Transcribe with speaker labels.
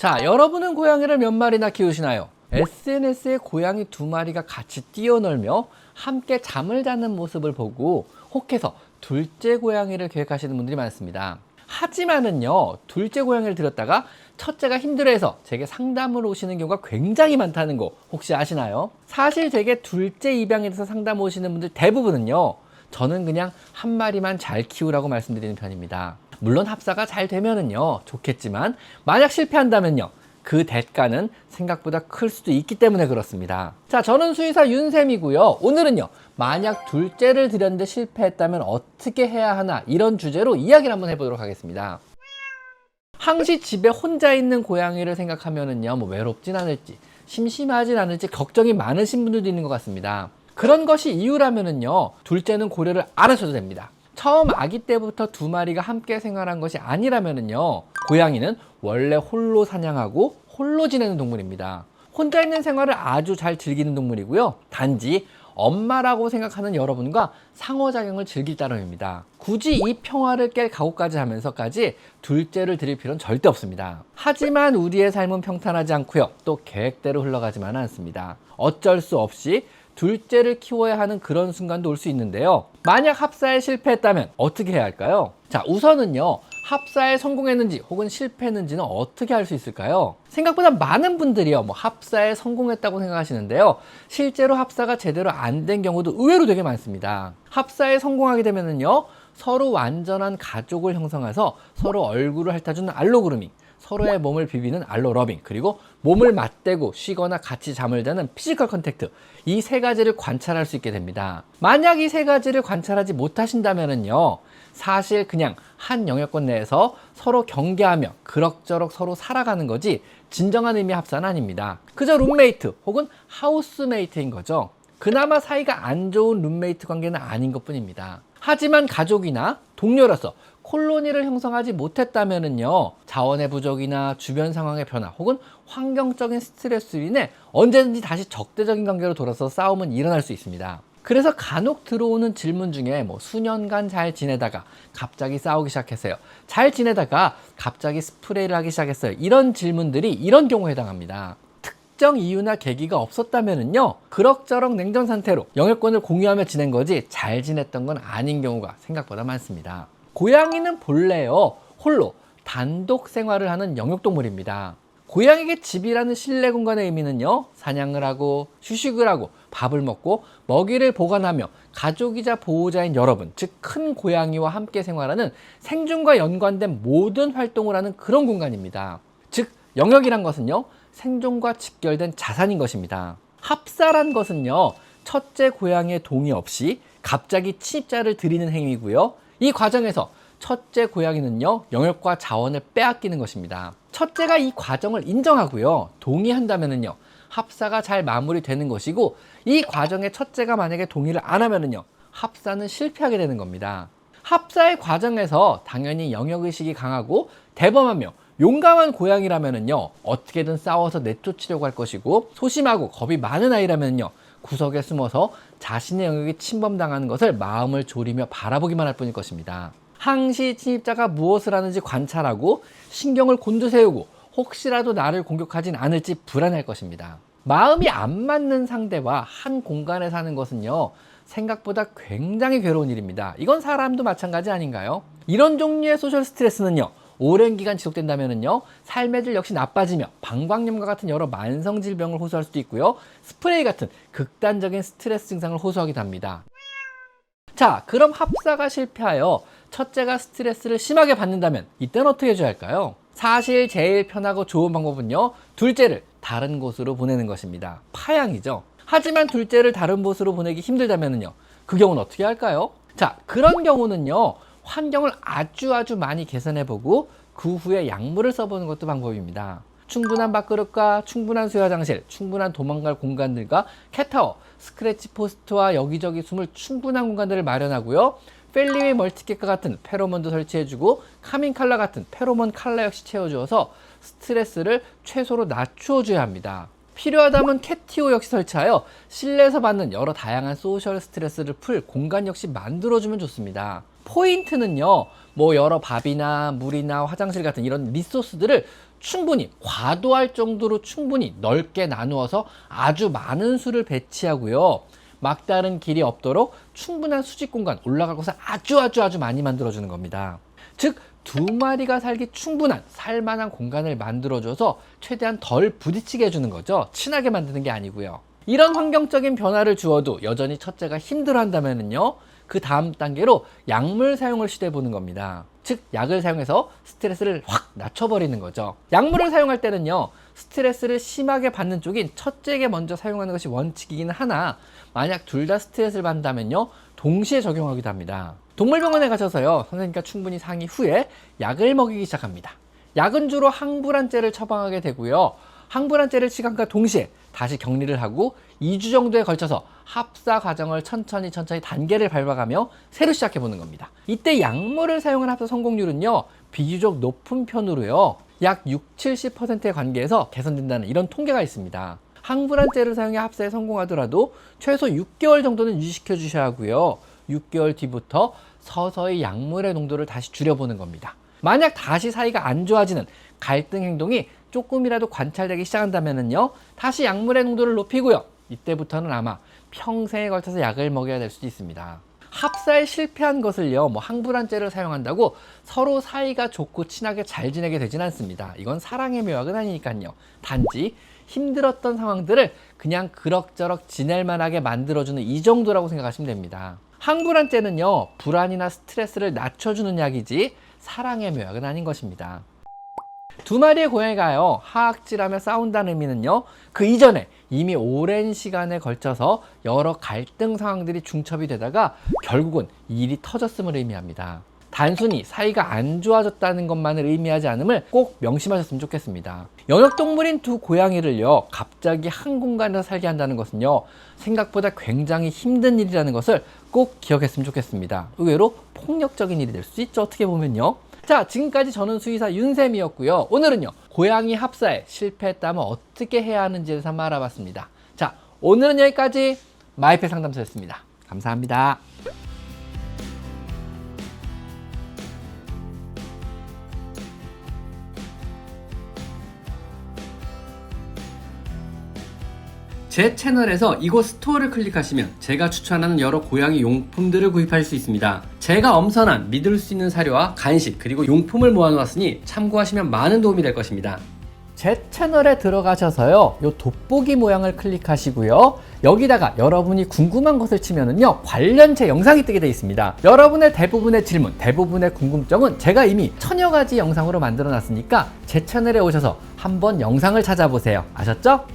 Speaker 1: 자, 여러분은 고양이를 몇 마리나 키우시나요? SNS에 고양이 2마리가 같이 뛰어놀며 함께 잠을 자는 모습을 보고 혹해서 둘째 고양이를 계획하시는 분들이 많습니다. 하지만은요, 둘째 고양이를 들였다가 첫째가 힘들어해서 제게 상담을 오시는 경우가 굉장히 많다는 거 혹시 아시나요? 사실 제게 둘째 입양에 대해서 상담 오시는 분들 대부분은요, 저는 그냥 한 마리만 잘 키우라고 말씀드리는 편입니다. 물론 합사가 잘 되면은요 좋겠지만, 만약 실패한다면요 그 대가는 생각보다 클 수도 있기 때문에 그렇습니다. 자, 저는 수의사 윤쌤이고요. 오늘은요, 만약 둘째를 들였는데 실패했다면 어떻게 해야 하나, 이런 주제로 이야기를 한번 해보도록 하겠습니다. 항시 집에 혼자 있는 고양이를 생각하면은요, 뭐 외롭진 않을지, 심심하진 않을지 걱정이 많으신 분들도 있는 것 같습니다. 그런 것이 이유라면은요, 둘째는 고려를 안 하셔도 됩니다. 처음 아기 때부터 2마리가 함께 생활한 것이 아니라면은요, 고양이는 원래 홀로 사냥하고 홀로 지내는 동물입니다. 혼자 있는 생활을 아주 잘 즐기는 동물이고요. 단지 엄마라고 생각하는 여러분과 상호작용을 즐길 따름입니다. 굳이 이 평화를 깰 각오까지 하면서까지 둘째를 드릴 필요는 절대 없습니다. 하지만 우리의 삶은 평탄하지 않고요, 또 계획대로 흘러가지만은 않습니다. 어쩔 수 없이 둘째를 키워야 하는 그런 순간도 올 수 있는데요. 만약 합사에 실패했다면 어떻게 해야 할까요? 자, 우선은요, 합사에 성공했는지 혹은 실패했는지는 어떻게 알 수 있을까요? 생각보다 많은 분들이요, 합사에 성공했다고 생각하시는데요, 실제로 합사가 제대로 안 된 경우도 의외로 되게 많습니다. 합사에 성공하게 되면은요, 서로 완전한 가족을 형성해서 서로 얼굴을 핥아주는 알로그루밍, 서로의 몸을 비비는 알로러빙, 그리고 몸을 맞대고 쉬거나 같이 잠을 자는 피지컬 컨택트, 이 3가지를 관찰할 수 있게 됩니다. 만약 이 3가지를 관찰하지 못하신다면요, 사실 그냥 한 영역권 내에서 서로 경계하며 그럭저럭 서로 살아가는 거지 진정한 의미의 합사는 아닙니다. 그저 룸메이트 혹은 하우스메이트인 거죠. 그나마 사이가 안 좋은 룸메이트 관계는 아닌 것 뿐입니다. 하지만 가족이나 동료로서 콜로니를 형성하지 못했다면은요, 자원의 부족이나 주변 상황의 변화 혹은 환경적인 스트레스로 인해 언제든지 다시 적대적인 관계로 돌아서 싸움은 일어날 수 있습니다. 그래서 간혹 들어오는 질문 중에 수년간 잘 지내다가 갑자기 싸우기 시작했어요, 잘 지내다가 갑자기 스프레이를 하기 시작했어요, 이런 질문들이 이런 경우에 해당합니다. 특정 이유나 계기가 없었다면은요, 그럭저럭 냉전 상태로 영역권을 공유하며 지낸 거지 잘 지냈던 건 아닌 경우가 생각보다 많습니다. 고양이는 본래요, 홀로 단독 생활을 하는 영역동물입니다. 고양이에게 집이라는 실내 공간의 의미는요, 사냥을 하고 휴식을 하고 밥을 먹고 먹이를 보관하며 가족이자 보호자인 여러분, 즉 큰 고양이와 함께 생활하는 생존과 연관된 모든 활동을 하는 그런 공간입니다. 즉 영역이란 것은요, 생존과 직결된 자산인 것입니다. 합사란 것은요, 첫째 고양이의 동의 없이 갑자기 침입자를 들이는 행위고요, 이 과정에서 첫째 고양이는요, 영역과 자원을 빼앗기는 것입니다. 첫째가 이 과정을 인정하고요, 동의한다면은요, 합사가 잘 마무리되는 것이고, 이 과정에 첫째가 만약에 동의를 안 하면은요, 합사는 실패하게 되는 겁니다. 합사의 과정에서 당연히 영역의식이 강하고 대범하며 용감한 고양이라면은요, 어떻게든 싸워서 내쫓으려고 할 것이고, 소심하고 겁이 많은 아이라면요, 구석에 숨어서 자신의 영역이 침범당하는 것을 마음을 졸이며 바라보기만 할 뿐일 것입니다. 항시 침입자가 무엇을 하는지 관찰하고 신경을 곤두세우고 혹시라도 나를 공격하진 않을지 불안할 것입니다. 마음이 안 맞는 상대와 한 공간에 사는 것은요, 생각보다 굉장히 괴로운 일입니다. 이건 사람도 마찬가지 아닌가요? 이런 종류의 소셜 스트레스는요, 오랜 기간 지속된다면요, 삶의 질 역시 나빠지며 방광염과 같은 여러 만성 질병을 호소할 수도 있고요, 스프레이 같은 극단적인 스트레스 증상을 호소하기도 합니다. 자, 그럼 합사가 실패하여 첫째가 스트레스를 심하게 받는다면 이때는 어떻게 해줘야 할까요? 사실 제일 편하고 좋은 방법은요, 둘째를 다른 곳으로 보내는 것입니다. 파양이죠. 하지만 둘째를 다른 곳으로 보내기 힘들다면요, 그 경우는 어떻게 할까요? 자, 그런 경우는요, 환경을 아주 많이 개선해보고 그 후에 약물을 써보는 것도 방법입니다. 충분한 밥그릇과 충분한 수유 화장실, 충분한 도망갈 공간들과 캣타워, 스크래치 포스트와 여기저기 숨을 충분한 공간들을 마련하고요, 펠리웨이 멀티캣과 같은 페로몬도 설치해주고 카민 칼라 같은 페로몬 칼라 역시 채워주어서 스트레스를 최소로 낮추어줘야 합니다. 필요하다면 캣티오 역시 설치하여 실내에서 받는 여러 다양한 소셜 스트레스를 풀 공간 역시 만들어주면 좋습니다. 포인트는요, 여러 밥이나 물이나 화장실 같은 이런 리소스들을 충분히 과도할 정도로 충분히 넓게 나누어서 아주 많은 수를 배치하고요. 막다른 길이 없도록 충분한 수직 공간, 올라갈 곳을 아주 많이 만들어주는 겁니다. 즉, 두 마리가 살기 충분한 살만한 공간을 만들어줘서 최대한 덜 부딪히게 해주는 거죠. 친하게 만드는 게 아니고요. 이런 환경적인 변화를 주어도 여전히 첫째가 힘들어한다면요, 그 다음 단계로 약물 사용을 시도해보는 겁니다. 즉, 약을 사용해서 스트레스를 확 낮춰버리는 거죠. 약물을 사용할 때는요, 스트레스를 심하게 받는 쪽인 첫째에게 먼저 사용하는 것이 원칙이기는 하나, 만약 둘 다 스트레스를 받는다면요, 동시에 적용하기도 합니다. 동물병원에 가셔서요, 선생님과 충분히 상의 후에 약을 먹이기 시작합니다. 약은 주로 항불안제를 처방하게 되고요. 항불안제를 시간과 동시에 다시 격리를 하고 2주 정도에 걸쳐서 합사 과정을 천천히 단계를 밟아가며 새로 시작해 보는 겁니다. 이때 약물을 사용한 합사 성공률은요, 비교적 높은 편으로요, 약 60-70%의 관계에서 개선된다는 이런 통계가 있습니다. 항불안제를 사용해 합사에 성공하더라도 최소 6개월 정도는 유지시켜 주셔야 하고요. 6개월 뒤부터 서서히 약물의 농도를 다시 줄여보는 겁니다. 만약 다시 사이가 안 좋아지는 갈등 행동이 조금이라도 관찰되기 시작한다면요, 다시 약물의 농도를 높이고요. 이때부터는 아마 평생에 걸쳐서 약을 먹여야 될 수도 있습니다. 합사에 실패한 것을요, 항불안제를 사용한다고 서로 사이가 좋고 친하게 잘 지내게 되진 않습니다. 이건 사랑의 묘약은 아니니까요. 단지 힘들었던 상황들을 그냥 그럭저럭 지낼 만하게 만들어주는 이 정도라고 생각하시면 됩니다. 항불안제는요, 불안이나 스트레스를 낮춰주는 약이지 사랑의 묘약은 아닌 것입니다. 두 마리의 고양이가요, 하악질하며 싸운다는 의미는요, 그 이전에 이미 오랜 시간에 걸쳐서 여러 갈등 상황들이 중첩이 되다가 결국은 일이 터졌음을 의미합니다. 단순히 사이가 안 좋아졌다는 것만을 의미하지 않음을 꼭 명심하셨으면 좋겠습니다. 영역동물인 두 고양이를요, 갑자기 한 공간에서 살게 한다는 것은요, 생각보다 굉장히 힘든 일이라는 것을 꼭 기억했으면 좋겠습니다. 의외로 폭력적인 일이 될 수 있죠, 어떻게 보면요. 자, 지금까지 저는 수의사 윤쌤이었고요. 오늘은요, 고양이 합사에 실패했다면 어떻게 해야 하는지에 대해서 한번 알아봤습니다. 자, 오늘은 여기까지 마이펫 상담소였습니다. 감사합니다. 제 채널에서 이곳 스토어를 클릭하시면 제가 추천하는 여러 고양이 용품들을 구입할 수 있습니다. 제가 엄선한 믿을 수 있는 사료와 간식 그리고 용품을 모아놓았으니 참고하시면 많은 도움이 될 것입니다. 제 채널에 들어가셔서요, 요 돋보기 모양을 클릭하시고요, 여기다가 여러분이 궁금한 것을 치면은요, 관련 제 영상이 뜨게 되어 있습니다. 여러분의 대부분의 질문, 대부분의 궁금증은 제가 이미 1000여 가지 영상으로 만들어 놨으니까 제 채널에 오셔서 한번 영상을 찾아보세요. 아셨죠?